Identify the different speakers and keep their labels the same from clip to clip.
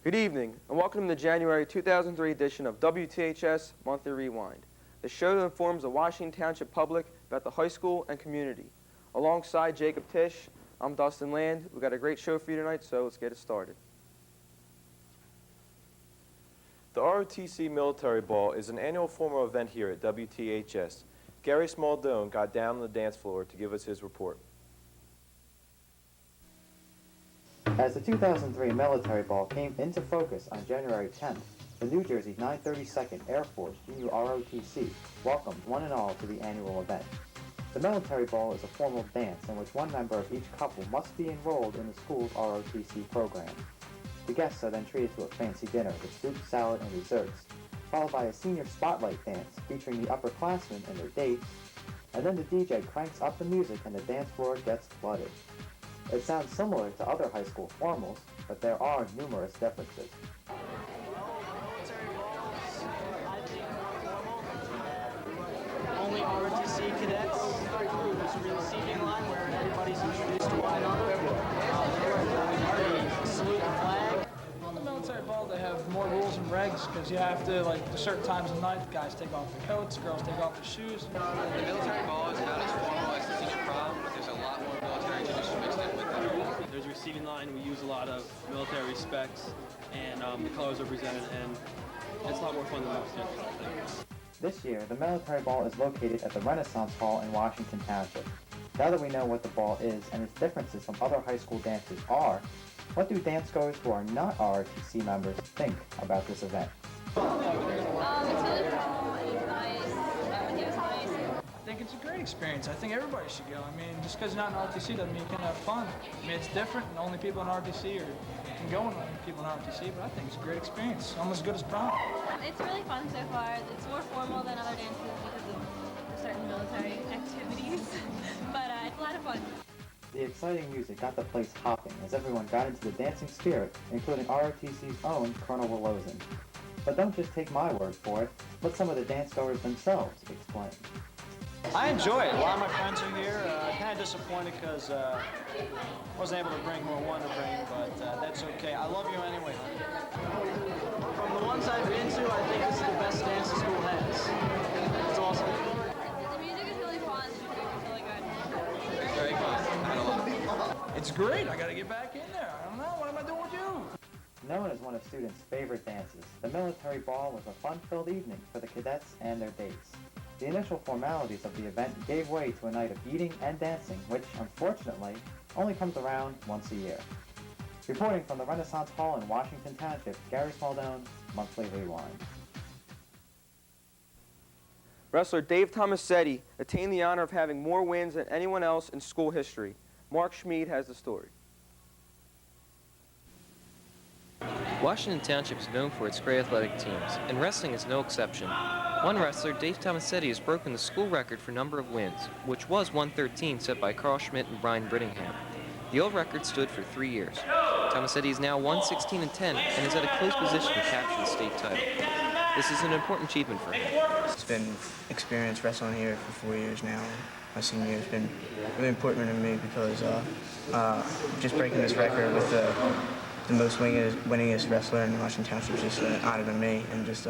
Speaker 1: Good evening, and welcome to the January 2003 edition of WTHS Monthly Rewind, the show that informs the Washington Township public about the high school and community. Alongside Jacob Tisch, I'm Dustin Land. We've got a great show for you tonight, so let's get it started.
Speaker 2: The ROTC Military Ball is an annual formal event here at WTHS. Gary Smaldone got down on the dance floor to give us his report.
Speaker 3: As the 2003 Military Ball came into focus on January 10th, the New Jersey 932nd Air Force Junior ROTC welcomed one and all to the annual event. The Military Ball is a formal dance in which one member of each couple must be enrolled in the school's ROTC program. The guests are then treated to a fancy dinner with soup, salad, and desserts, followed by a senior spotlight dance featuring the upperclassmen and their dates, and then the DJ cranks up the music and the dance floor gets flooded. It sounds similar to other high school formals, but there are numerous differences.
Speaker 4: Only ROTC cadets use the receiving line where everybody's introduced to one another. They salute the flag.
Speaker 5: On the military ball, they have more rules and regs because you have to, like, at certain times of the night, guys take off their coats, girls take off their shoes.
Speaker 6: The military ball is about as formal as the senior prom, but there's a lot more military tradition mixed in with it.
Speaker 7: There's a receiving line. We use a lot of military respects, and the colors are presented, and it's a lot more fun than most things.
Speaker 3: This year, the Military Ball is located at the Renaissance Hall in Washington Township. Now that we know what the ball is and its differences from other high school dances are, what do dancegoers who are not ROTC members think about this event?
Speaker 8: It's really cool, it's nice, everything is nice.
Speaker 5: I think it's a great experience. I think everybody should go. I mean, just because you're not in ROTC doesn't mean you can't have fun. I mean, it's different, and only people in ROTC can go with people in ROTC, but I think it's a great experience, almost as good as prom.
Speaker 8: It's really fun so far. It's more formal than other dances because of certain military activities, but it's a lot of fun.
Speaker 3: The exciting music got the place hopping as everyone got into the dancing spirit, including ROTC's own Colonel Willozin. But don't just take my word for it, let some of the dancegoers themselves explain.
Speaker 4: I enjoy it. A lot of my friends are here. Kind of disappointed because I wasn't able to bring who I wanted to bring, but that's okay. I love you anyway. From the ones I've been to, I think this is the best dance the school has. It's awesome.
Speaker 8: The music is really fun. The food is really good.
Speaker 6: Very fun.
Speaker 5: It's great. I got to get back in there. I don't know. What am I doing with you?
Speaker 3: Known as one of students' favorite dances, the Military Ball was a fun-filled evening for the cadets and their dates. The initial formalities of the event gave way to a night of eating and dancing, which, unfortunately, only comes around once a year. Reporting from the Renaissance Hall in Washington Township, Gary Smaldone, Monthly Rewind.
Speaker 1: Wrestler Dave Tomasetti attained the honor of having more wins than anyone else in school history. Mark Schmid has the story.
Speaker 9: Washington Township is known for its great athletic teams, and wrestling is no exception. One wrestler, Dave Tomasetti, has broken the school record for number of wins, which was 113 set by Carl Schmidt and Brian Brittingham. The old record stood for 3 years. Tomasetti is now 116-10 and is at a close position to capture the state title. This is an important achievement for him.
Speaker 10: It's been experience wrestling here for 4 years now. My senior year has been really important to me because just breaking this record with the most winningest wrestler in Washington Township is just an honor to me, and I'm just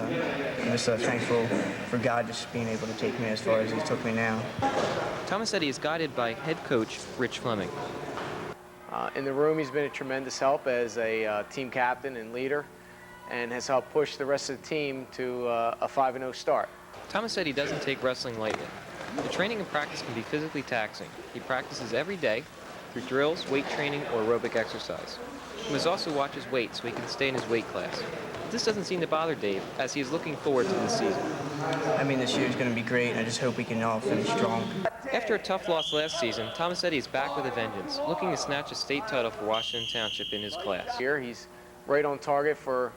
Speaker 10: thankful for God just being able to take me as far as he took me now.
Speaker 9: Tomasetti is guided by head coach Rich Fleming.
Speaker 11: In the room, he's been a tremendous help as a team captain and leader, and has helped push the rest of the team to a 5-0 start.
Speaker 9: Tomasetti doesn't take wrestling lightly. The training and practice can be physically taxing. He practices every day through drills, weight training, or aerobic exercise. He must also watch his weight so he can stay in his weight class. This doesn't seem to bother Dave, as he is looking forward to the season.
Speaker 10: I mean, this year is going to be great, and I just hope we can all finish strong.
Speaker 9: After a tough loss last season, Tomasetti is back with a vengeance, looking to snatch a state title for Washington Township in his class.
Speaker 11: Here, he's right on target for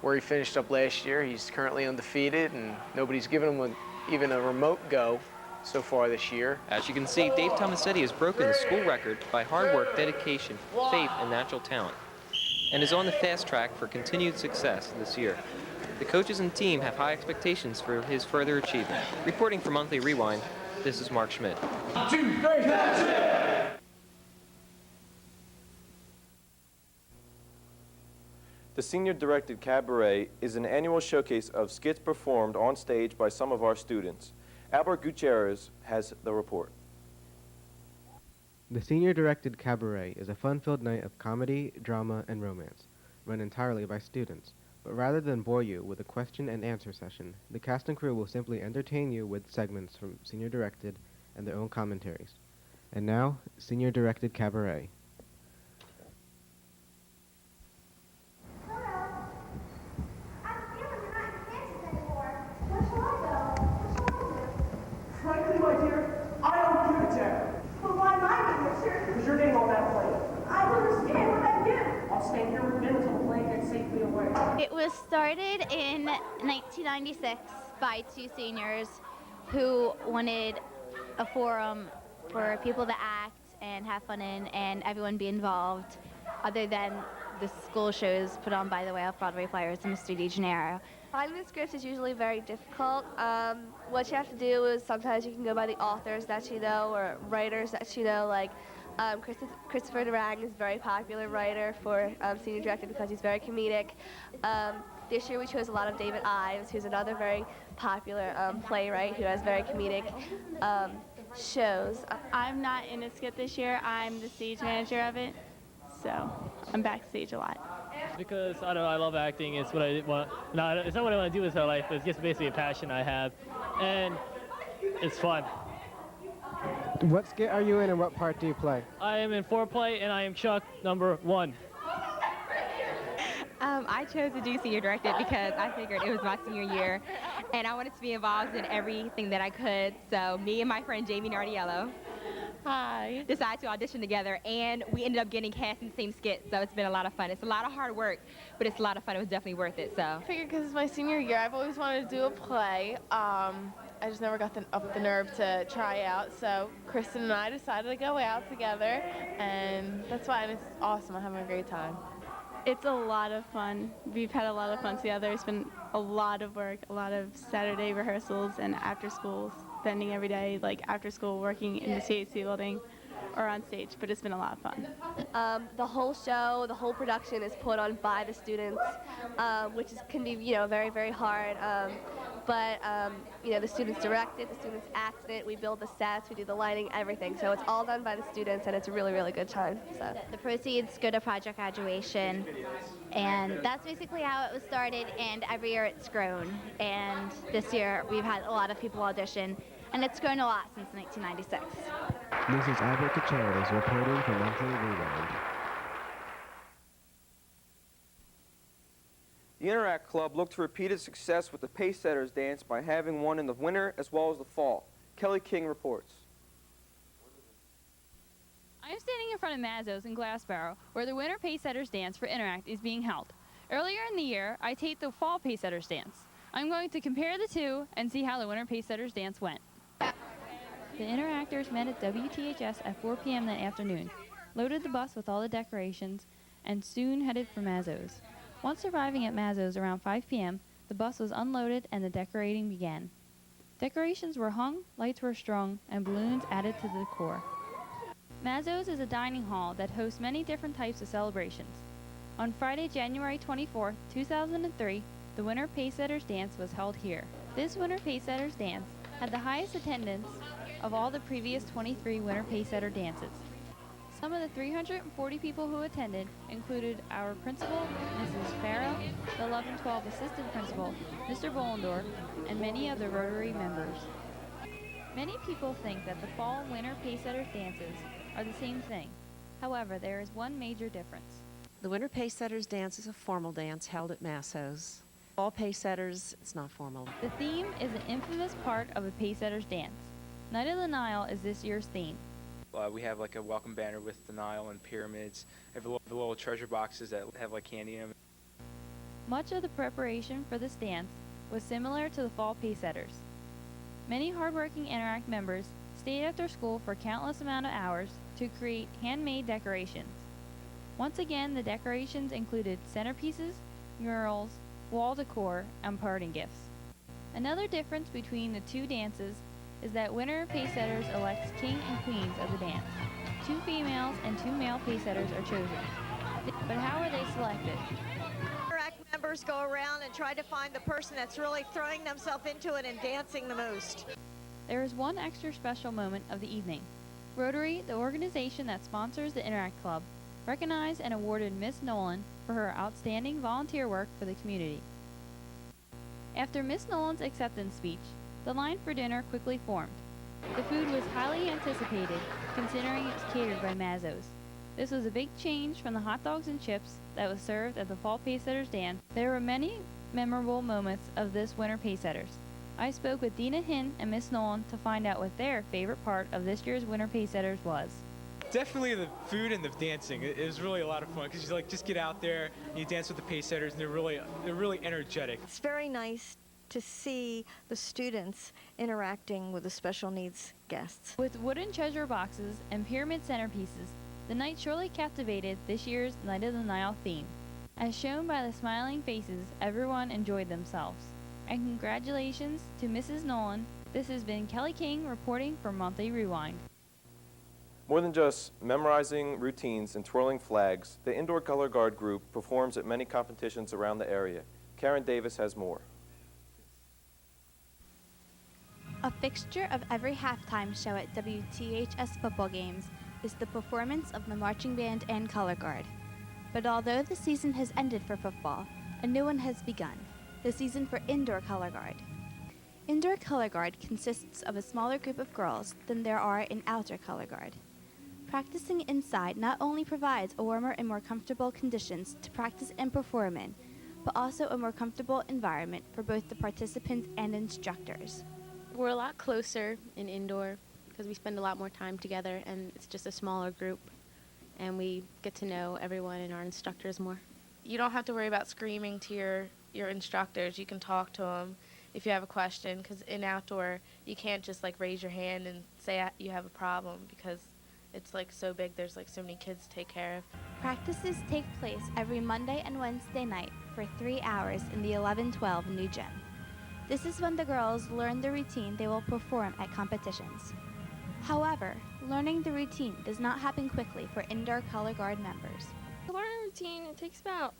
Speaker 11: where he finished up last year. He's currently undefeated, and nobody's given him even a remote go so far this year.
Speaker 9: As you can see, Dave Tomasetti has broken the school record by hard work, dedication, faith, and natural talent, and is on the fast track for continued success this year. The coaches and team have high expectations for his further achievement. Reporting for Monthly Rewind, this is Mark Schmidt.
Speaker 5: 2, 3, that's it!
Speaker 2: The senior-directed cabaret is an annual showcase of skits performed on stage by some of our students. Albert Gutierrez has the report.
Speaker 12: The senior-directed cabaret is a fun-filled night of comedy, drama, and romance, run entirely by students. But rather than bore you with a question and answer session, the cast and crew will simply entertain you with segments from senior-directed and their own commentaries. And now, senior-directed cabaret.
Speaker 13: Frankly, my dear, I don't give a damn. Well, why am I getting here? Because you're getting on that plane. I don't understand what I do. I'll stay here with Ben until the plane gets safely away.
Speaker 14: It was started in 1996 by two seniors who wanted a forum for people to act and have fun in and everyone be involved other than the school shows put on by the way Off-Broadway Players and Mr. DeGennaro.
Speaker 15: Finding the scripts is usually very difficult. What you have to do is sometimes you can go by the authors that you know or writers that you know, like Christopher Durang is a very popular writer for senior director because he's very comedic. This year we chose a lot of David Ives, who's another very popular playwright who has very comedic shows.
Speaker 8: I'm not in a skit this year. I'm the stage manager of it, so I'm backstage a lot.
Speaker 16: Because I don't know, I love acting. It's what I want. No, it's not what I want to do with my life. It's just basically a passion I have, and it's fun.
Speaker 12: What skit are you in and what part do you play?
Speaker 16: I am in Foreplay, and I am Chuck number 1.
Speaker 17: I chose to do senior directed because I figured it was my senior year, and I wanted to be involved in everything that I could. So me and my friend Jamie Nardiello decided to audition together, and we ended up getting cast in the same skit. So it's been a lot of fun. It's a lot of hard work, but it's a lot of fun. It was definitely worth it. So
Speaker 18: I figured because it's my senior year, I've always wanted to do a play. I just never got up the nerve to try out. So Kristen and I decided to go out together, and that's why. And it's awesome. I'm having a great time.
Speaker 8: It's a lot of fun. We've had a lot of fun together. It's been a lot of work, a lot of Saturday rehearsals and after school, spending every day like after school working in the CHC building or on stage, but it's been a lot of fun.
Speaker 15: The whole show, the whole production is put on by the students, which can be, very, very hard. But the students direct it, the students act it, we build the sets, we do the lighting, everything. So it's all done by the students, and it's a really, really good time. So
Speaker 14: The proceeds go to Project Graduation, and that's basically how it was started, and every year it's grown. And this year we've had a lot of people audition, and it's grown a lot since 1996.
Speaker 12: This is Albert Gutierrez reporting for Monthly Rewind.
Speaker 1: The Interact Club looked to repeat its success with the Pacesetters dance by having one in the winter as well as the fall. Kelly King reports.
Speaker 19: I am standing in front of Mazzo's in Glassboro, where the Winter Pacesetters dance for Interact is being held. Earlier in the year, I taped the Fall Pacesetters dance. I'm going to compare the two and see how the Winter Pacesetters dance went. The Interactors met at WTHS at 4 p.m. that afternoon, loaded the bus with all the decorations, and soon headed for Mazzo's. Once arriving at Mazzo's around 5 p.m., the bus was unloaded and the decorating began. Decorations were hung, lights were strung, and balloons added to the decor. Mazzo's is a dining hall that hosts many different types of celebrations. On Friday, January 24, 2003, the Winter Pacesetters dance was held here. This Winter Pacesetters dance had the highest attendance of all the previous 23 Winter Pacesetter dances. Some of the 340 people who attended included our principal, Mrs. Farrow, the 1112 assistant principal, Mr. Bollendorf, and many of the Rotary members. Many people think that the fall and winter Pacesetters dances are the same thing. However, there is one major difference.
Speaker 20: The Winter Pacesetters dance is a formal dance held at Masso's. Fall Pacesetters, it's not formal.
Speaker 19: The theme is an infamous part of a Pacesetters dance. Night of the Nile is this year's theme.
Speaker 21: We have like a welcome banner with the Nile and pyramids. We have the little treasure boxes that have like candy in them.
Speaker 19: Much of the preparation for this dance was similar to the Fall Pacesetters. Many hardworking Interact members stayed after school for countless amount of hours to create handmade decorations. Once again, the decorations included centerpieces, murals, wall decor, and parting gifts. Another difference between the two dances is that Winter Pacesetters elects king and queens of the dance. 2 females and 2 male Pacesetters are chosen. But how are they selected?
Speaker 7: first go around and try to find the person that's really throwing themselves into it and dancing the most.
Speaker 19: There is one extra special moment of the evening. Rotary, the organization that sponsors the Interact Club, recognized and awarded Miss Nolan for her outstanding volunteer work for the community. After Miss Nolan's acceptance speech, the line for dinner quickly formed. The food was highly anticipated, considering it was catered by Mazzo's. This was a big change from the hot dogs and chips that was served at the Fall Pacesetters Dance. There were many memorable moments of this Winter Pacesetters. I spoke with Dina Hinn and Miss Nolan to find out what their favorite part of this year's Winter Pacesetters was.
Speaker 22: Definitely the food and the dancing. It was really a lot of fun because you just get out there and you dance with the Pacesetters, and they're really energetic.
Speaker 7: It's very nice to see the students interacting with the special needs guests.
Speaker 19: With wooden treasure boxes and pyramid centerpieces, the night surely captivated this year's Night of the Nile theme. As shown by the smiling faces, everyone enjoyed themselves. And congratulations to Mrs. Nolan. This has been Kelly King reporting for Monthly Rewind.
Speaker 2: More than just memorizing routines and twirling flags, the Indoor Color Guard group performs at many competitions around the area. Karen Davis has more.
Speaker 23: A fixture of every halftime show at WTHS football games is the performance of the marching band and color guard. But although the season has ended for football, a new one has begun, the season for Indoor Color Guard. Indoor Color Guard consists of a smaller group of girls than there are in Outdoor Color Guard. Practicing inside not only provides a warmer and more comfortable conditions to practice and perform in, but also a more comfortable environment for both the participants and instructors.
Speaker 24: We're a lot closer in indoor because we spend a lot more time together, and it's just a smaller group, and we get to know everyone and our instructors more.
Speaker 18: You don't have to worry about screaming to your instructors. You can talk to them if you have a question, because in outdoor, you can't just raise your hand and say you have a problem, because it's so big, there's so many kids to take care of.
Speaker 23: Practices take place every Monday and Wednesday night for 3 hours in the 11-12 new gym. This is when the girls learn the routine they will perform at competitions. However, learning the routine does not happen quickly for Indoor Color Guard members.
Speaker 25: To learn a routine, it takes about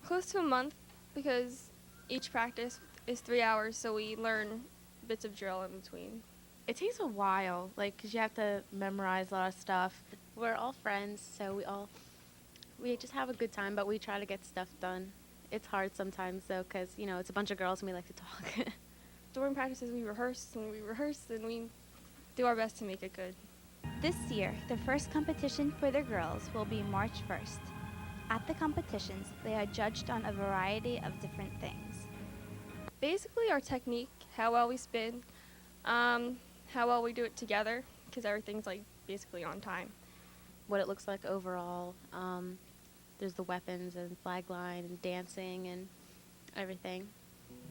Speaker 25: close to a month, because each practice is 3 hours, so we learn bits of drill in between.
Speaker 18: It takes a while, because you have to memorize a lot of stuff.
Speaker 24: We're all friends, so we just have a good time, but we try to get stuff done. It's hard sometimes, though, because, it's a bunch of girls and we like to talk.
Speaker 25: During practices, we rehearse, and we do our best to make it good.
Speaker 23: This year, the first competition for the girls will be March 1st. At the competitions, they are judged on a variety of different things.
Speaker 25: Basically, our technique, how well we spin, how well we do it together, because everything's basically on time.
Speaker 24: What it looks like overall. There's the weapons and flag line and dancing and everything.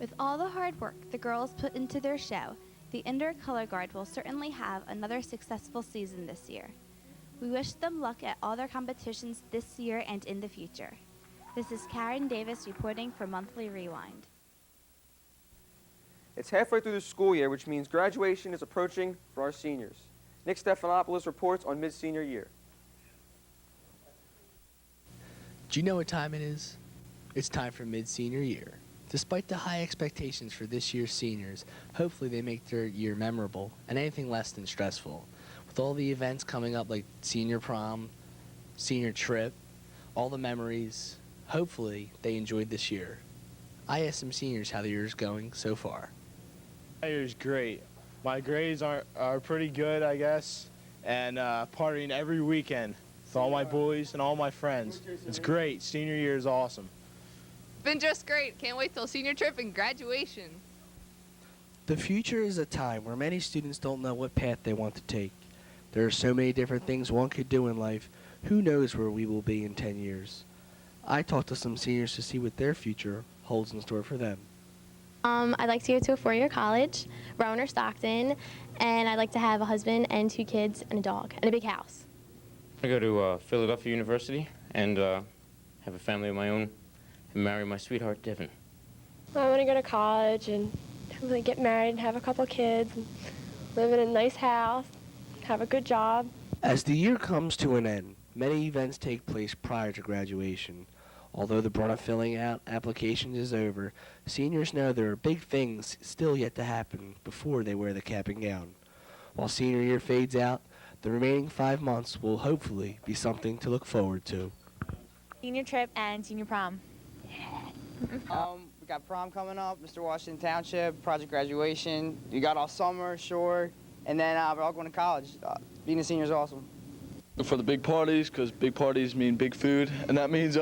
Speaker 23: With all the hard work the girls put into their show, the Indoor Color Guard will certainly have another successful season this year. We wish them luck at all their competitions this year and in the future. This is Karen Davis reporting for Monthly Rewind.
Speaker 1: It's halfway through the school year, which means graduation is approaching for our seniors. Nick Stephanopoulos reports on mid-senior year.
Speaker 26: Do you know what time it is? It's time for mid-senior year. Despite the high expectations for this year's seniors, hopefully they make their year memorable and anything less than stressful. With all the events coming up like senior prom, senior trip, all the memories, hopefully they enjoyed this year. I asked some seniors how the year is going so far.
Speaker 27: My year is great. My grades are pretty good, I guess, and partying every weekend with all my boys and all my friends. It's great. Senior year is awesome.
Speaker 28: Been just great. Can't wait till senior trip and graduation.
Speaker 29: The future is a time where many students don't know what path they want to take. There are so many different things one could do in life. Who knows where we will be in 10 years? I talked to some seniors to see what their future holds in store for them.
Speaker 30: I'd like to go to a four-year college, Rowan or Stockton, and I'd like to have a husband and 2 kids and a dog and a big house.
Speaker 31: I go to Philadelphia University and have a family of my own and marry my sweetheart, Devin.
Speaker 30: I want to go to college and hopefully get married and have a couple kids and live in a nice house, have a good job.
Speaker 29: As the year comes to an end, many events take place prior to graduation. Although the brunt of filling out applications is over, seniors know there are big things still yet to happen before they wear the cap and gown. While senior year fades out, the remaining 5 months will hopefully be something to look forward to.
Speaker 3: Senior trip and senior prom.
Speaker 4: We got prom coming up, Mr. Washington Township, project graduation. You got all summer, sure, and then we're all going to college. Being a senior is awesome.
Speaker 5: For the big parties, because big parties mean big food, and that means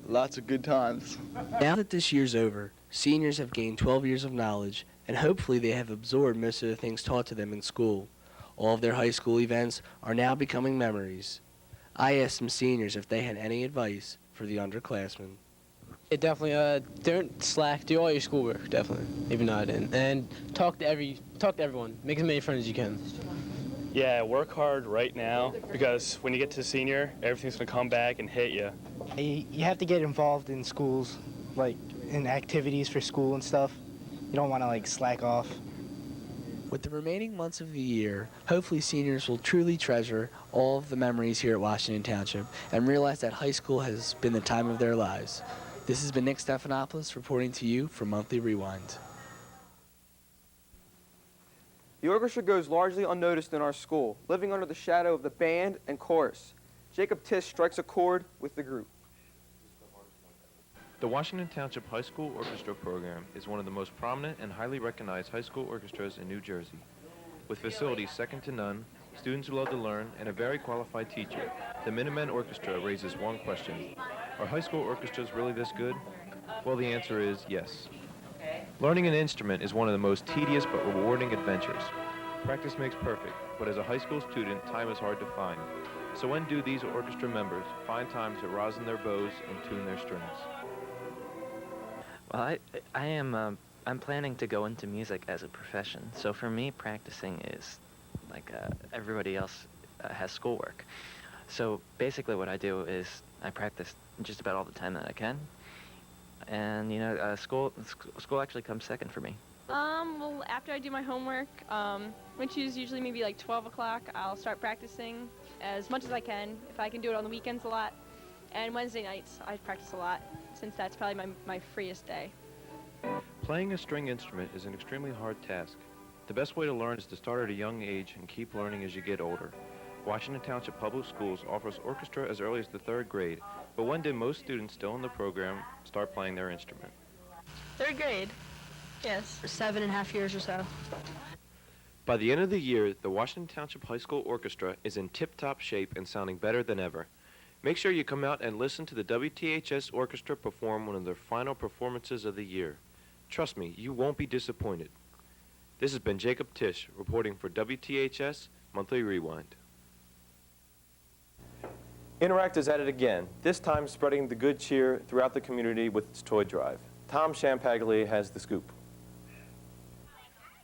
Speaker 5: lots of good times.
Speaker 29: Now that this year's over, seniors have gained 12 years of knowledge, and hopefully they have absorbed most of the things taught to them in school. All of their high school events are now becoming memories. I asked some seniors if they had any advice for the underclassmen.
Speaker 6: Definitely, don't slack. Do all your schoolwork, definitely, even though I didn't. And talk to everyone. Make as many friends as you can.
Speaker 8: Yeah, work hard right now, because when you get to senior, everything's gonna come back and hit you.
Speaker 9: You have to get involved in schools, like in activities for school and stuff. You don't want to like slack off.
Speaker 29: With the remaining months of the year, hopefully seniors will truly treasure all of the memories here at Washington Township and realize that high school has been the time of their lives. This has been Nick Stephanopoulos reporting to you for Monthly Rewind.
Speaker 1: The orchestra goes largely unnoticed in our school, living under the shadow of the band and chorus. Jacob Tisch strikes a chord with the group.
Speaker 2: The Washington Township High School Orchestra program is one of the most prominent and highly recognized high school orchestras in New Jersey. With facilities second to none, students who love to learn, and a very qualified teacher, the Minutemen Orchestra raises one question. Are high school orchestras really this good? Well, the answer is yes. Learning an instrument is one of the most tedious but rewarding adventures. Practice makes perfect, but as a high school student, time is hard to find. So when do these orchestra members find time to rosin their bows and tune their strings?
Speaker 10: Well, I'm planning to go into music as a profession. So for me, practicing is like everybody else has schoolwork. So basically what I do is I practice just about all the time that I can. And, you know, school actually comes second for me.
Speaker 25: Well, after I do my homework, which is usually maybe like 12 o'clock, I'll start practicing as much as I can. If I can do it on the weekends a lot. And Wednesday nights, I practice a lot, since that's probably my freest day.
Speaker 2: Playing a string instrument is an extremely hard task. The best way to learn is to start at a young age and keep learning as you get older. Washington Township Public Schools offers orchestra as early as the 3rd grade, but when did most students still in the program start playing their instrument?
Speaker 11: 3rd grade, yes. For 7.5 years or so.
Speaker 2: By the end of the year, the Washington Township High School Orchestra is in tip-top shape and sounding better than ever. Make sure you come out and listen to the WTHS Orchestra perform one of their final performances of the year. Trust me, you won't be disappointed. This has been Jacob Tisch reporting for WTHS Monthly Rewind. Interact is at it again, this time spreading the good cheer throughout the community with its toy drive. Tom Champaglia has the scoop.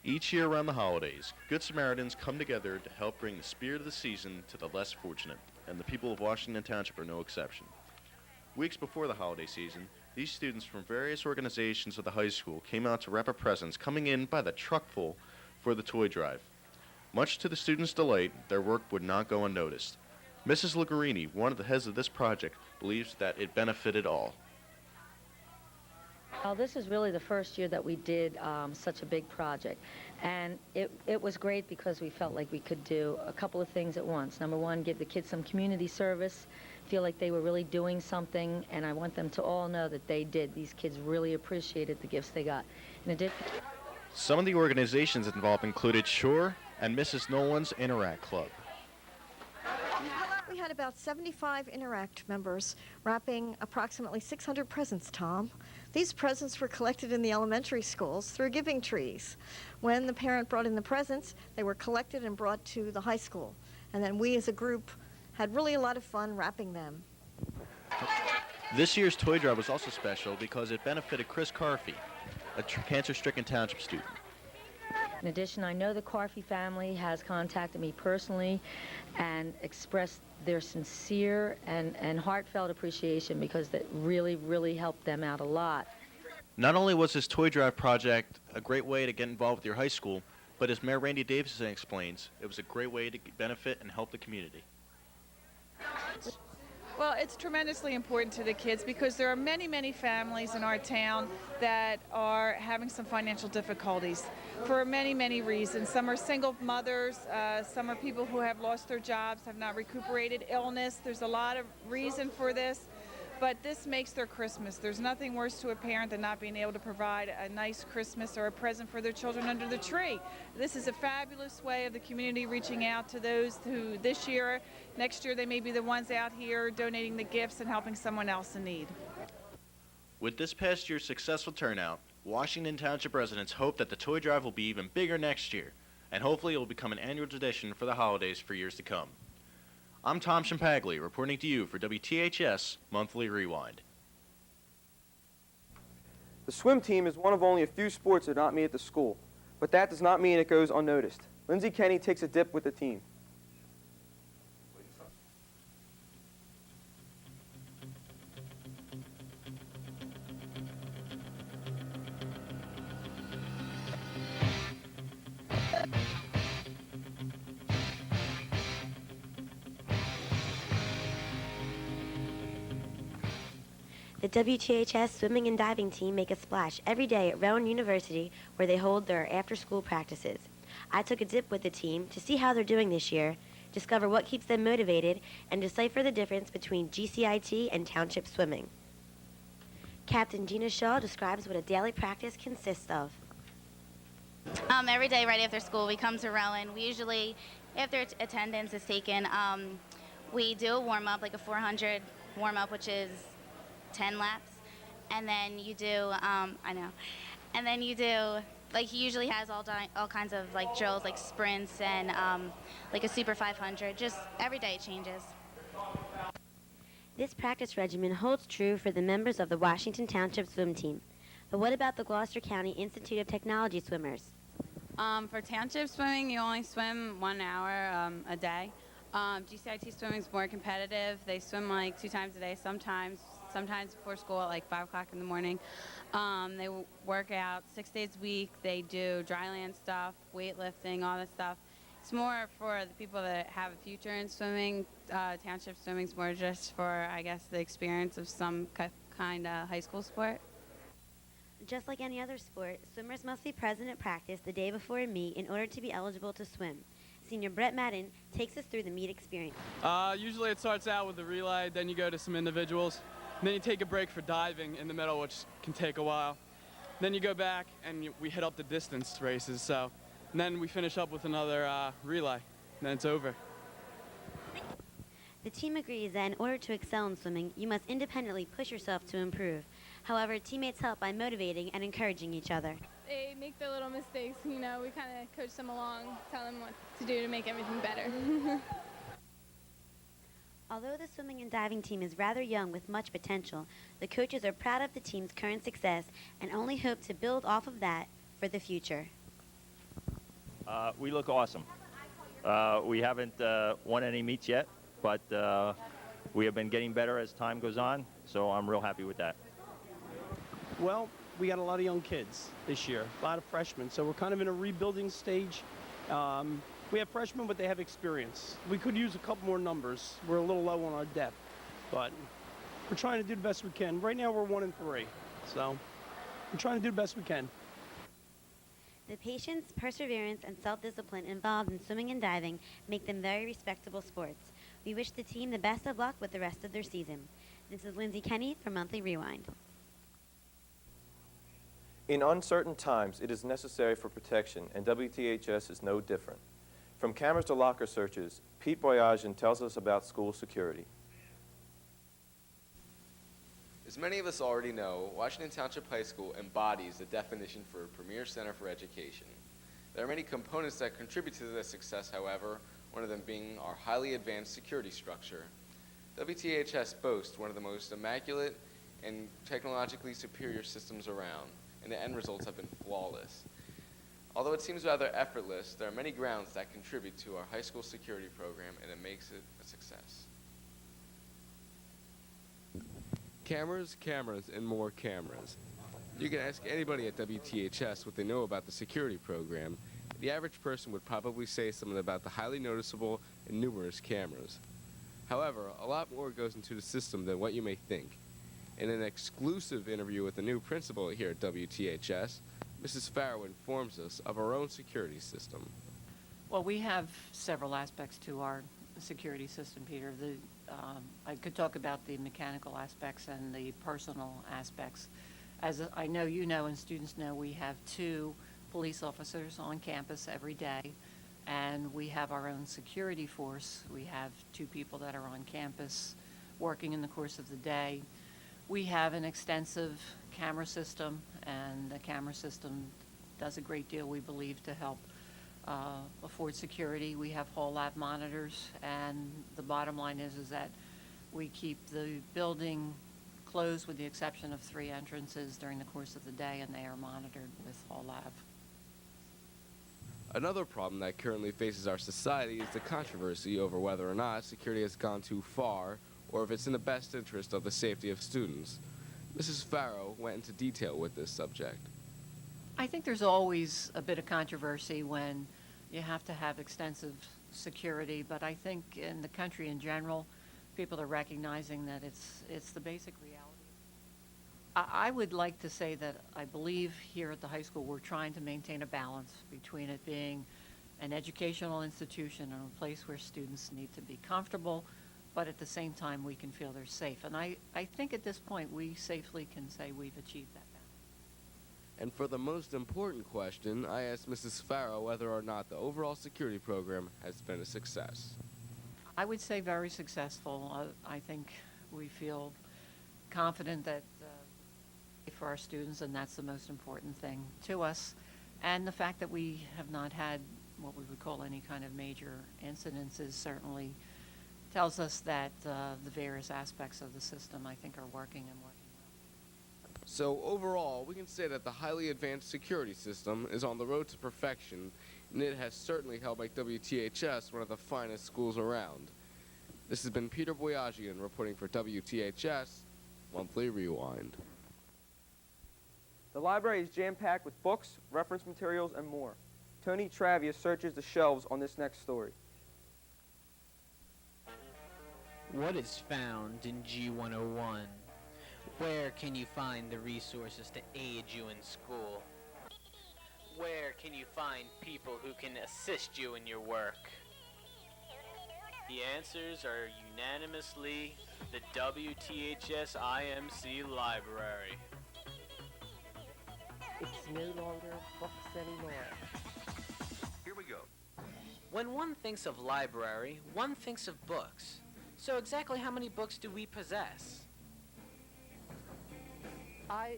Speaker 13: Each year around the holidays, Good Samaritans come together to help bring the spirit of the season to the less fortunate, and the people of Washington Township are no exception. Weeks before the holiday season, these students from various organizations of the high school came out to wrap up presents coming in by the truckful for the toy drive. Much to the students' delight, their work would not go unnoticed. Mrs. Lugarini, one of the heads of this project, believes that it benefited all.
Speaker 16: Well, this is really the first year that we did such a big project, and it was great because we felt like we could do a couple of things at once. Number one, give the kids some community service, feel like they were really doing something, and I want them to all know that they did. These kids really appreciated the gifts they got. In addition,
Speaker 13: Some of the organizations involved included Shore and Mrs. Nolan's Interact Club.
Speaker 7: We had about 75 Interact members wrapping approximately 600 presents, Tom. These presents were collected in the elementary schools through giving trees. When the parent brought in the presents, they were collected and brought to the high school. And then we as a group had really a lot of fun wrapping them.
Speaker 13: This year's toy drive was also special because it benefited Chris Carfey, a cancer-stricken township student.
Speaker 16: in addition, I know the Carfey family has contacted me personally and expressed their sincere and heartfelt appreciation because that really, really helped them out a lot.
Speaker 13: Not only was this toy drive project a great way to get involved with your high school, but as Mayor Randy Davidson explains, it was a great way to benefit and help the community.
Speaker 12: Well, it's tremendously important to the kids because there are many, many families in our town that are having some financial difficulties for many, many reasons. Some are single mothers, some are people who have lost their jobs, have not recuperated, illness. There's a lot of reason for this, but this makes their Christmas. There's nothing worse to a parent than not being able to provide a nice Christmas or a present for their children under the tree. This is a fabulous way of the community reaching out to those who this year, next year they may be the ones out here donating the gifts and helping someone else in need.
Speaker 13: With this past year's successful turnout, Washington Township residents hope that the toy drive will be even bigger next year, and hopefully it will become an annual tradition for the holidays for years to come. I'm Tom Shimpagli, reporting to you for WTHS Monthly Rewind.
Speaker 1: The swim team is one of only a few sports that are not meet at the school, but that does not mean it goes unnoticed. Lindsay Kenny takes a dip with the team.
Speaker 14: The WTHS swimming and diving team make a splash every day at Rowan University where they hold their after-school practices. I took a dip with the team to see how they're doing this year, discover what keeps them motivated, and decipher the difference between GCIT and township swimming. Captain Gina Shaw describes what a daily practice consists of.
Speaker 15: Every day right after school we come to Rowan. We usually, after attendance is taken, we do a warm-up, like a 400 warm-up, which is 10 laps, and then you do, like he usually has all kinds of like drills, like sprints and like a super 500, just every day it changes.
Speaker 14: This practice regimen holds true for the members of the Washington Township swim team. But what about the Gloucester County Institute of Technology swimmers?
Speaker 17: For township swimming, you only swim 1 hour a day. GCIT swimming is more competitive. They swim like 2 times a day sometimes before school at like 5 o'clock in the morning. They work out 6 days a week. They do dry land stuff, weightlifting, all this stuff. It's more for the people that have a future in swimming. Township swimming is more just for, I guess, the experience of some kind of high school sport.
Speaker 14: Just like any other sport, swimmers must be present at practice the day before a meet in order to be eligible to swim. Senior Brett Madden takes us through the meet experience.
Speaker 18: Usually it starts out with the relay, then you go to some individuals, and then you take a break for diving in the middle, which can take a while. Then you go back and we hit up the distance races, and then we finish up with another relay, and then it's over.
Speaker 14: The team agrees that in order to excel in swimming, you must independently push yourself to improve. However, teammates help by motivating and encouraging each other.
Speaker 19: They make their little mistakes, we kind of coach them along, tell them what to do to make everything better.
Speaker 14: Although the swimming and diving team is rather young with much potential, the coaches are proud of the team's current success and only hope to build off of that for the future.
Speaker 20: We look awesome. We haven't won any meets yet, but we have been getting better as time goes on, so I'm real happy with that.
Speaker 21: Well, we got a lot of young kids this year, a lot of freshmen, so we're kind of in a rebuilding stage. We have freshmen, but they have experience. We could use a couple more numbers. We're a little low on our depth, but we're trying to do the best we can. Right now, we're 1-3, so we're trying to do the best we can.
Speaker 14: The patience, perseverance, and self-discipline involved in swimming and diving make them very respectable sports. We wish the team the best of luck with the rest of their season. This is Lindsay Kenny for Monthly Rewind.
Speaker 22: In uncertain times, it is necessary for protection, and WTHS is no different. From cameras to locker searches, Pete Boyajian tells us about school security.
Speaker 23: As many of us already know, Washington Township High School embodies the definition for a premier center for education. There are many components that contribute to this success, however, one of them being our highly advanced security structure. WTHS boasts one of the most immaculate and technologically superior systems around, and the end results have been flawless. Although it seems rather effortless, there are many grounds that contribute to our high school security program, and it makes it a success.
Speaker 24: Cameras, cameras, and more cameras. You can ask anybody at WTHS what they know about the security program. The average person would probably say something about the highly noticeable and numerous cameras. However, a lot more goes into the system than what you may think. In an exclusive interview with the new principal here at WTHS, Mrs. Farrow informs us of our own security system.
Speaker 3: Well, we have several aspects to our security system, Peter. I could talk about the mechanical aspects and the personal aspects. As I know you know and students know, we have 2 police officers on campus every day, and we have our own security force. We have 2 people that are on campus working in the course of the day. We have an extensive camera system, and the camera system does a great deal, we believe, to help afford security. We have whole lab monitors, and the bottom line is that we keep the building closed with the exception of 3 entrances during the course of the day, and they are monitored with whole lab.
Speaker 24: Another problem that currently faces our society is the controversy over whether or not security has gone too far or if it's in the best interest of the safety of students. Mrs. Farrow went into detail with this subject.
Speaker 3: I think there's always a bit of controversy when you have to have extensive security, but I think in the country in general, people are recognizing that it's the basic reality. I would like to say that I believe here at the high school we're trying to maintain a balance between it being an educational institution and a place where students need to be comfortable, but at the same time we can feel they're safe. And I think at this point we safely can say we've achieved that balance.
Speaker 24: And for the most important question, I asked Mrs. Farrow whether or not the overall security program has been a success.
Speaker 3: I would say very successful. I think we feel confident that for our students, and that's the most important thing to us. And the fact that we have not had what we would call any kind of major incidences certainly tells us that the various aspects of the system, I think, are working and working well.
Speaker 24: So overall, we can say that the highly advanced security system is on the road to perfection, and it has certainly helped make WTHS one of the finest schools around. This has been Peter Boyajian reporting for WTHS Monthly Rewind.
Speaker 1: The library is jam-packed with books, reference materials, and more. Tony Travia searches the shelves on this next story.
Speaker 4: What is found in G101? Where can you find the resources to aid you in school? Where can you find people who can assist you in your work? The answers are unanimously the WTHS IMC Library.
Speaker 5: It's no longer books anymore.
Speaker 4: Here we go. When one thinks of library, one thinks of books. So exactly how many books do we possess?
Speaker 5: I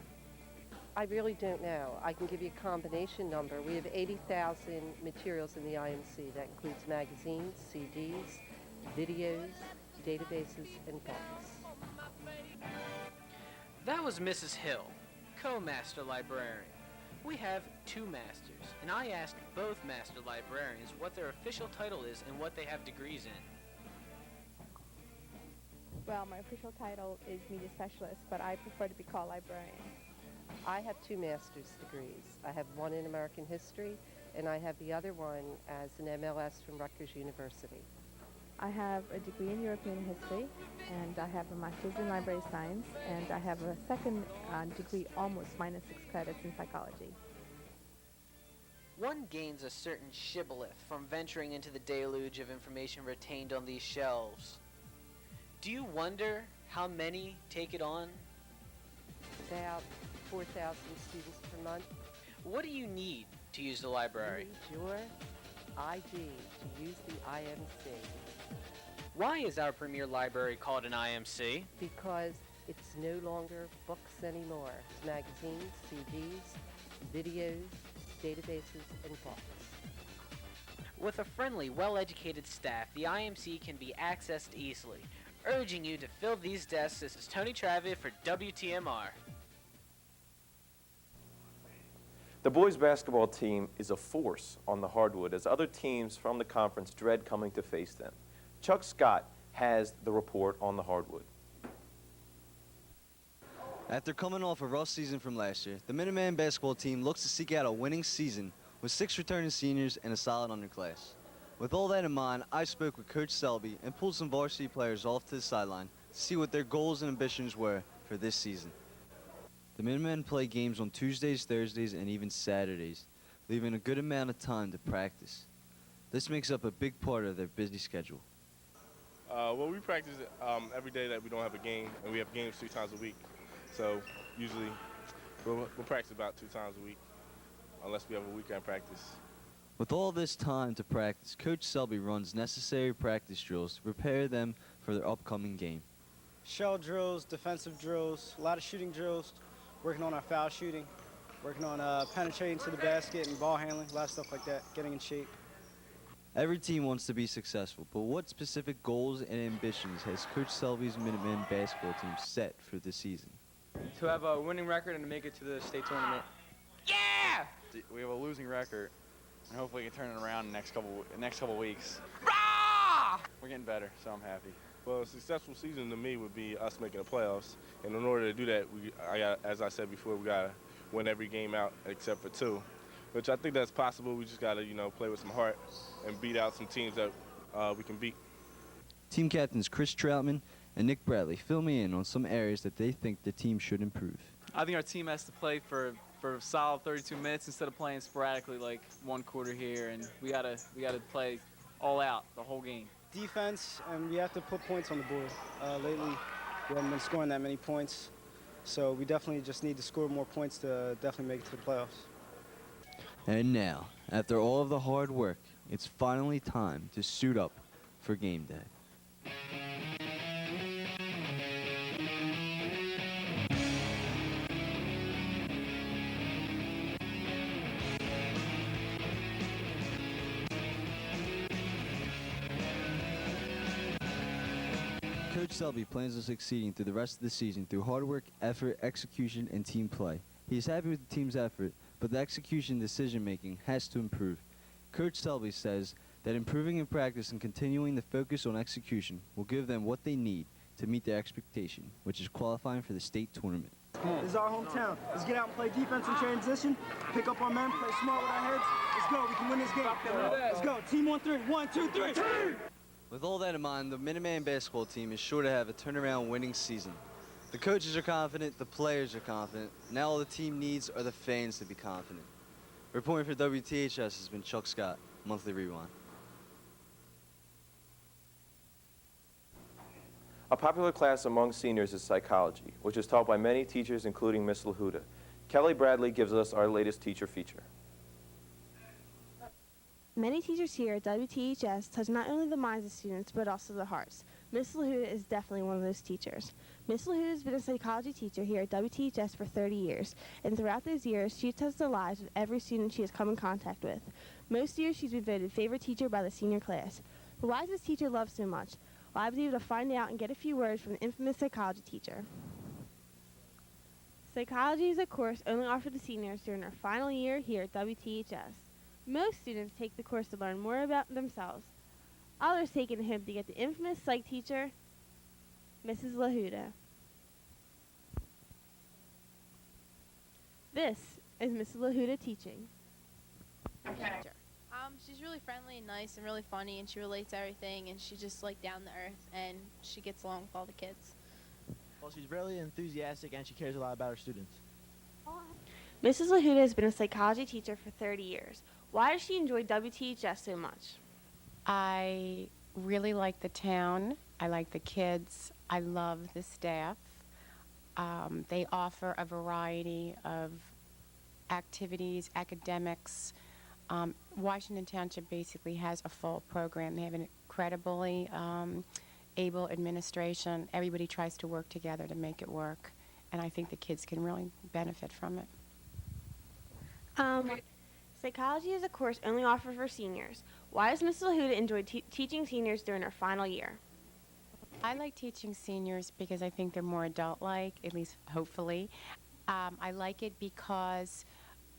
Speaker 5: really don't know. I can give you a combination number. We have 80,000 materials in the IMC. That includes magazines, CDs, videos, databases, and books.
Speaker 4: That was Mrs. Hill, co-master librarian. We have 2 masters, and I asked both master librarians what their official title is and what they have degrees in.
Speaker 19: Well, my official title is media specialist, but I prefer to be called librarian.
Speaker 5: I have 2 master's degrees. I have one in American history, and I have the other one as an MLS from Rutgers University.
Speaker 19: I have a degree in European history, and I have a master's in library science, and I have a second degree, almost minus 6 credits in psychology.
Speaker 4: One gains a certain shibboleth from venturing into the deluge of information retained on these shelves. Do you wonder how many take it on?
Speaker 5: About 4,000 students per month.
Speaker 4: What do you need to use the library?
Speaker 5: You need your ID to use the IMC.
Speaker 4: Why is our premier library called an IMC?
Speaker 5: Because it's no longer books anymore. It's magazines, CDs, videos, databases, and books.
Speaker 4: With a friendly, well-educated staff, the IMC can be accessed easily. Urging you to fill these desks, this is Tony Travia for WTMR.
Speaker 22: The boys basketball team is a force on the hardwood as other teams from the conference dread coming to face them. Chuck Scott has the report on the hardwood.
Speaker 6: After coming off a rough season from last year, the Minuteman basketball team looks to seek out a winning season with 6 returning seniors and a solid underclass. With all that in mind, I spoke with Coach Selby and pulled some varsity players off to the sideline to see what their goals and ambitions were for this season. The Minutemen play games on Tuesdays, Thursdays, and even Saturdays, leaving a good amount of time to practice. This makes up a big part of their busy schedule.
Speaker 8: Well, we practice every day that we don't have a game, and we have games 3 times a week. So usually we'll practice about 2 times a week, unless we have a weekend practice.
Speaker 6: With all this time to practice, Coach Selby runs necessary practice drills to prepare them for their upcoming game.
Speaker 9: Shell drills, defensive drills, a lot of shooting drills, working on our foul shooting, working on penetrating to the basket and ball handling, a lot of stuff like that, getting in shape.
Speaker 6: Every team wants to be successful, but what specific goals and ambitions has Coach Selby's Minutemen basketball team set for this season?
Speaker 1: To have a winning record and to make it to the state tournament.
Speaker 10: Yeah! We have a losing record, and hopefully we can turn it around in the next couple weeks. We're getting better, so I'm happy.
Speaker 8: Well, a successful season to me would be us making the playoffs, and in order to do that, as I said before, we gotta win every game out except for 2, which I think that's possible. We just gotta, play with some heart and beat out some teams that we can beat.
Speaker 6: Team captains Chris Troutman and Nick Bradley fill me in on some areas that they think the team should improve.
Speaker 18: I think our team has to play for a solid 32 minutes instead of playing sporadically like 1 quarter here, and we gotta play all out the whole game.
Speaker 9: Defense, and we have to put points on the board. Lately, we haven't been scoring that many points, so we definitely just need to score more points to definitely make it to the playoffs.
Speaker 6: And now, after all of the hard work, it's finally time to suit up for game day. Coach Selby plans on succeeding through the rest of the season through hard work, effort, execution, and team play. He is happy with the team's effort, but the execution and decision-making has to improve. Coach Selby says that improving in practice and continuing to focus on execution will give them what they need to meet their expectation, which is qualifying for the state tournament.
Speaker 9: This is our hometown. Let's get out and play defense in transition, pick up our men, play smart with our heads. Let's go. We can win this game. Let's go. Team on 3. 1, 2, 3.
Speaker 6: With all that in mind, the Minuteman basketball team is sure to have a turnaround winning season. The coaches are confident, the players are confident. Now all the team needs are the fans to be confident. Reporting for WTHS has been Chuck Scott, Monthly Rewind.
Speaker 22: A popular class among seniors is psychology, which is taught by many teachers, including Miss Lahuda. Kelly Bradley gives us our latest teacher feature.
Speaker 11: Many teachers here at WTHS touch not only the minds of students, but also the hearts. Miss Lahuda is definitely one of those teachers. Miss Lahuda has been a psychology teacher here at WTHS for 30 years, and throughout those years, she touched the lives of every student she has come in contact with. Most years, she's been voted favorite teacher by the senior class. But why is this teacher loved so much? Well, I was able to find out and get a few words from the infamous psychology teacher. Psychology is a course only offered to seniors during their final year here at WTHS. Most students take the course to learn more about themselves. Others take it in hope to get the infamous psych teacher, Mrs. Lahuda. This is Mrs. Lahuda teaching.
Speaker 25: Teacher. She's really friendly and nice and really funny, and she relates everything, and she's just like down to earth, and she gets along with all the kids.
Speaker 26: Well, she's really enthusiastic and she cares a lot about her students.
Speaker 11: Mrs. Lahuda has been a psychology teacher for 30 years. Why does she enjoy WTHS so much?
Speaker 27: I really like the town. I like the kids. I love the staff. They offer a variety of activities, academics. Washington Township basically has a full program. They have an incredibly able administration. Everybody tries to work together to make it work, and I think the kids can really benefit from it.
Speaker 11: Psychology is a course only offered for seniors. Why does Mrs. Lahuda enjoy teaching seniors during their final year?
Speaker 27: I like teaching seniors because I think they're more adult-like, at least hopefully. I like it because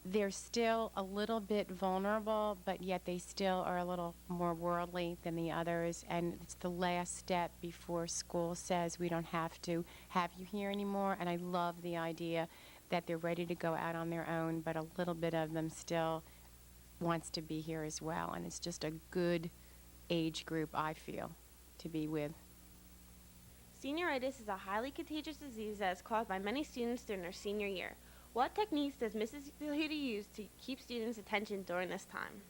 Speaker 27: they're still a little bit vulnerable, but yet they still are a little more worldly than the others, and it's the last step before school says we don't have to have you here anymore, and I love the idea that they're ready to go out on their own, but a little bit of them still wants to be here as well, and it's just a good age group, I feel, to be with.
Speaker 2: Senioritis is a highly contagious disease that is caused by many students during their senior year. What techniques does Mrs. Lahuda use to keep students' attention during this time?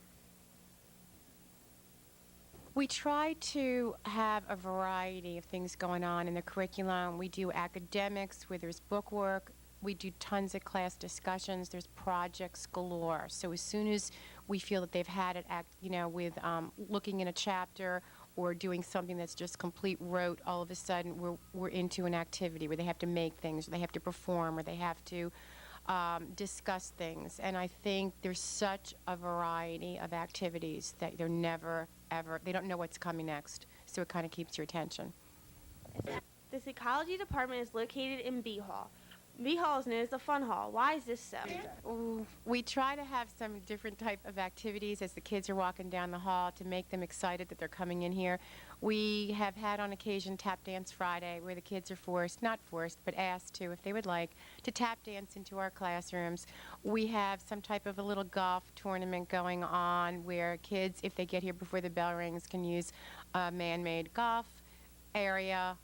Speaker 27: We try to have a variety of things going on in the curriculum. We do academics, where there's book work. We do tons of class discussions. There's projects galore. So as soon as we feel that they've had it, with looking in a chapter or doing something that's just complete rote, all of a sudden we're into an activity where they have to make things, or they have to perform, or they have to discuss things. And I think there's such a variety of activities that they're never, ever, they don't know what's coming next. So it kind of keeps your attention.
Speaker 2: The psychology department is located in B Hall. B Hall is known as the fun hall. Why is this so?
Speaker 27: We try to have some different type of activities as the kids are walking down the hall to make them excited that they're coming in here. We have had on occasion Tap Dance Friday, where the kids are not forced, but asked to, if they would like, to tap dance into our classrooms. We have some type of a little golf tournament going on where kids, if they get here before the bell rings, can use a man-made golf area.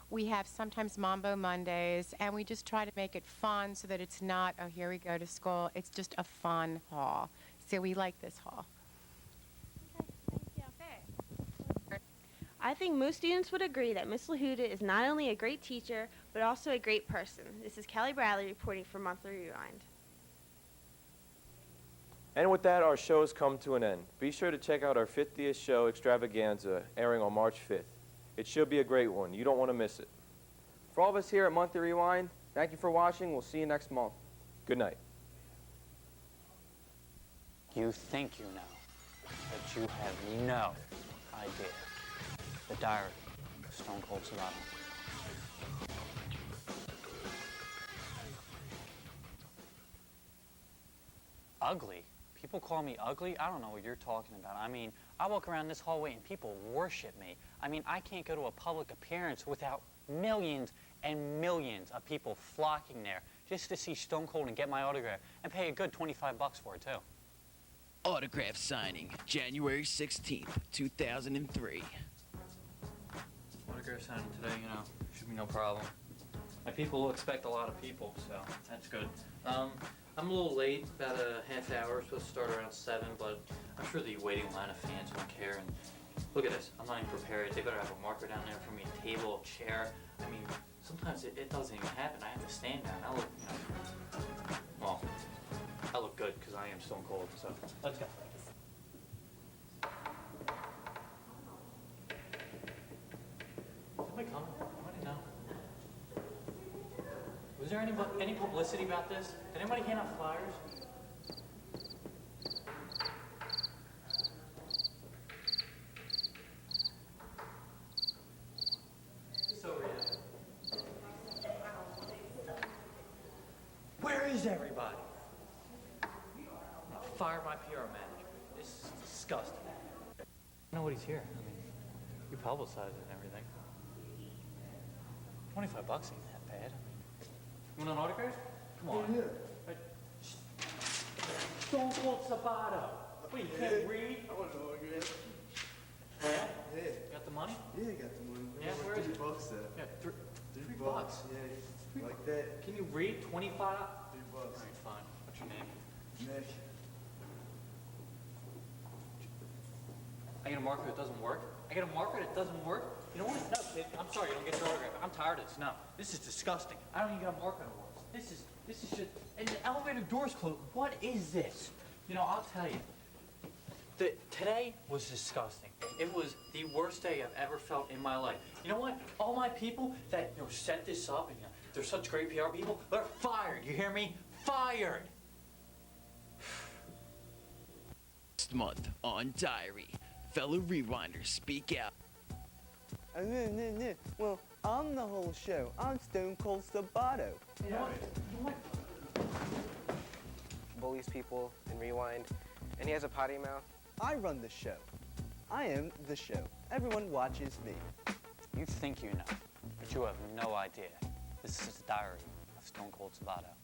Speaker 27: We have sometimes Mambo Mondays, and we just try to make it fun so that it's not, oh, here we go to school. It's just a fun hall. So we like this hall.
Speaker 2: I think most students would agree that Miss Lahuda is not only a great teacher, but also a great person. This is Kelly Bradley reporting for Monthly Rewind.
Speaker 22: And with that, our show has come to an end. Be sure to check out our 50th show extravaganza airing on March 5th. It should be a great one. You don't want to miss it.
Speaker 1: For all of us here at Monthly Rewind, thank you for watching. We'll see you next month.
Speaker 22: Good night.
Speaker 7: You think you know, but you have no idea. The Diary of Stone Cold Survival. Ugly? People call me ugly? I don't know what you're talking about. I mean, I walk around this hallway and people worship me. I mean, I can't go to a public appearance without millions and millions of people flocking there just to see Stone Cold and get my autograph and pay a good $25 for it, too.
Speaker 12: Autograph signing, January 16th, 2003.
Speaker 13: Autograph signing today, should be no problem. My people expect a lot of people, so that's good. I'm a little late, about a half hour. We're supposed to start around 7, but I'm sure the waiting line of fans won't care. And look at this, I'm not even prepared. They better have a marker down there for me, a table, a chair. I mean, sometimes it doesn't even happen. I have to stand down. I look, well, I look good because I am Stone Cold, so let's go. Somebody coming? Nobody know. Was there any publicity about this? Did anybody hand out flyers? It's over yet. Where is everybody? Fire my PR manager. This is disgusting. I know what he's here. I mean, you publicize it and everything. $25 ain't that bad. I mean, you want an autograph? Come on. Yeah. Stone Cold Sabato. What, you can't read?
Speaker 15: I want an autograph.
Speaker 13: Yeah?
Speaker 15: Yeah.
Speaker 13: Got the money?
Speaker 15: Yeah, I got the money.
Speaker 13: Yeah, where is it?
Speaker 15: $3 there.
Speaker 13: Yeah,
Speaker 15: $3.
Speaker 13: $3.
Speaker 15: Yeah, like that.
Speaker 13: Can you read? $25? $3. All right, fine. What's your name?
Speaker 15: Nick.
Speaker 13: I get a marker that doesn't work? I get a marker that doesn't work? You know what? No, kid, I'm sorry you don't get your autograph. I'm tired of this. No, this is disgusting. I don't even get a marker that works. This is shit. And the elevator door's closed. What is this? I'll tell you. Today was disgusting. It was the worst day I've ever felt in my life. You know what? All my people that set this up and they're such great PR people, they're fired. You hear me? Fired.
Speaker 12: Next month on Diary, fellow rewinders speak out.
Speaker 16: No. Well, I'm the whole show. I'm Stone Cold Sabato.
Speaker 17: Bullies people in Rewind, and he has a potty mouth.
Speaker 16: I run the show. I am the show. Everyone watches me.
Speaker 7: You think you know, but you have no idea. This is the Diary of Stone Cold Sabato.